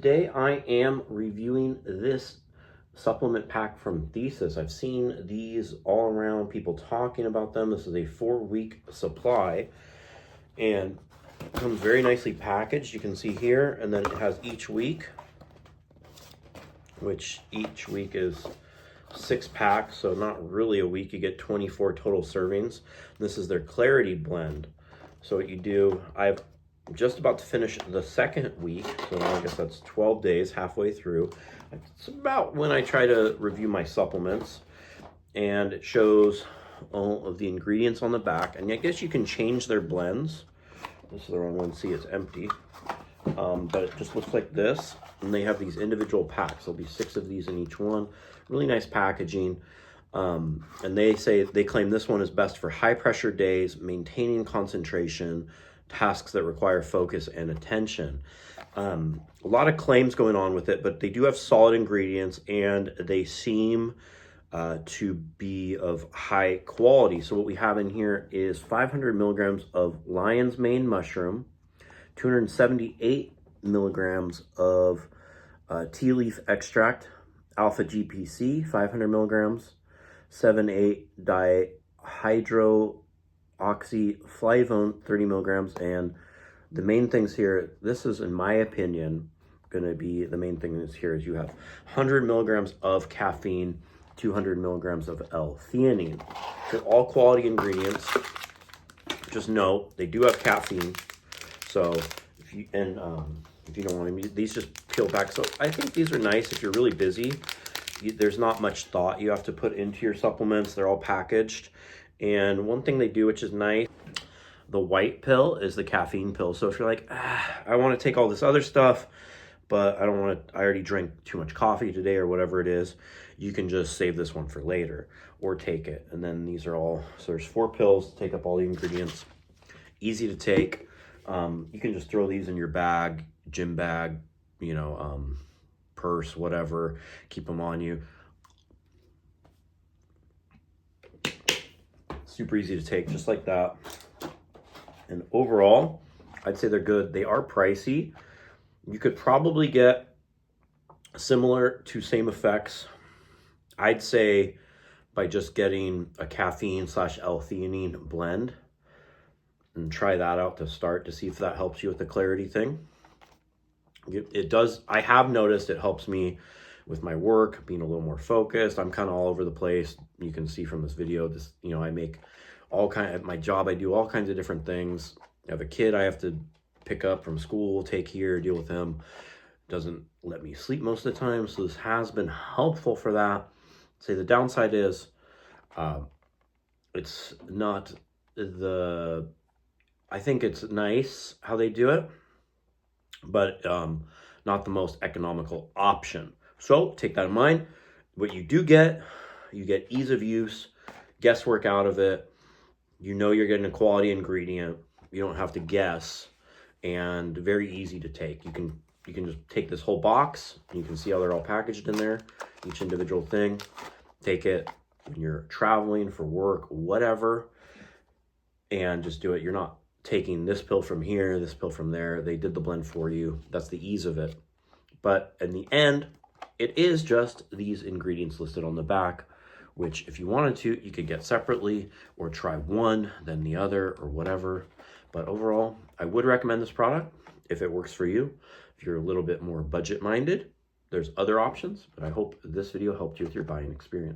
today I am reviewing this supplement pack from Thesis. I've seen these all around, people talking about them. This is a 4-week supply and it comes very nicely packaged. You can see here, and then it has each week, which each week is 6 packs, so not really a week. You get 24 total servings. This is their Clarity blend. So what you do, I'm just about to finish the second week, so I guess that's 12 days, halfway through. It's about when I try to review my supplements, and it shows all of the ingredients on the back, and I guess you can change their blends. This is the wrong one. See, it's empty, but it just looks like this, and they have these individual packs. There'll be 6 of these in each one. Really nice packaging. And they claim this one is best for high pressure days, maintaining concentration, tasks that require focus and attention. A lot of claims going on with it, but they do have solid ingredients, and they seem to be of high quality. So what we have in here is 500 milligrams of lion's mane mushroom, 278 milligrams of tea leaf extract, alpha GPC, 500 milligrams, 7,8 dihydroxyflavone, 30 milligrams. And the main things here, this is, in my opinion, going to be the main thing is here is you have 100 milligrams of caffeine, 200 milligrams of L-theanine. They're all quality ingredients. Just note, they do have caffeine. So if you don't want to, these just peel back. So I think these are nice if you're really busy. There's not much thought you have to put into your supplements. They're all packaged. And one thing they do, which is nice, the white pill is the caffeine pill. So if you're like, I want to take all this other stuff, but I don't want to, I already drank too much coffee today or whatever it is, you can just save this one for later or take it. And then these are all, so there's 4 pills to take up all the ingredients. Easy to take. You can just throw these in your bag, gym bag, purse, whatever, keep them on you. Super easy to take, just like that. And overall, I'd say they're good. They are pricey. You could probably get similar to same effects, I'd say, by just getting a caffeine / L-theanine blend, and try that out to start to see if that helps you with the clarity thing. It does. I have noticed it helps me with my work, being a little more focused. I'm kind of all over the place. You can see from this video, I make all at my job, I do all kinds of different things. I have a kid I have to pick up from school, take here, deal with him. Doesn't let me sleep most of the time, so this has been helpful for that. Say the downside is it's not I think it's nice how they do it, but not the most economical option. So take that in mind. What you do get, you get ease of use, guesswork out of it. You're getting a quality ingredient. You don't have to guess, and very easy to take. You can just take this whole box, and you can see how they're all packaged in there, each individual thing. Take it when you're traveling for work, whatever, and just do it. You're not taking this pill from here, this pill from there. They did the blend for you. That's the ease of it. But in the end, it is just these ingredients listed on the back, which if you wanted to, you could get separately or try one, then the other, or whatever. But overall, I would recommend this product if it works for you. If you're a little bit more budget-minded, there's other options, but I hope this video helped you with your buying experience.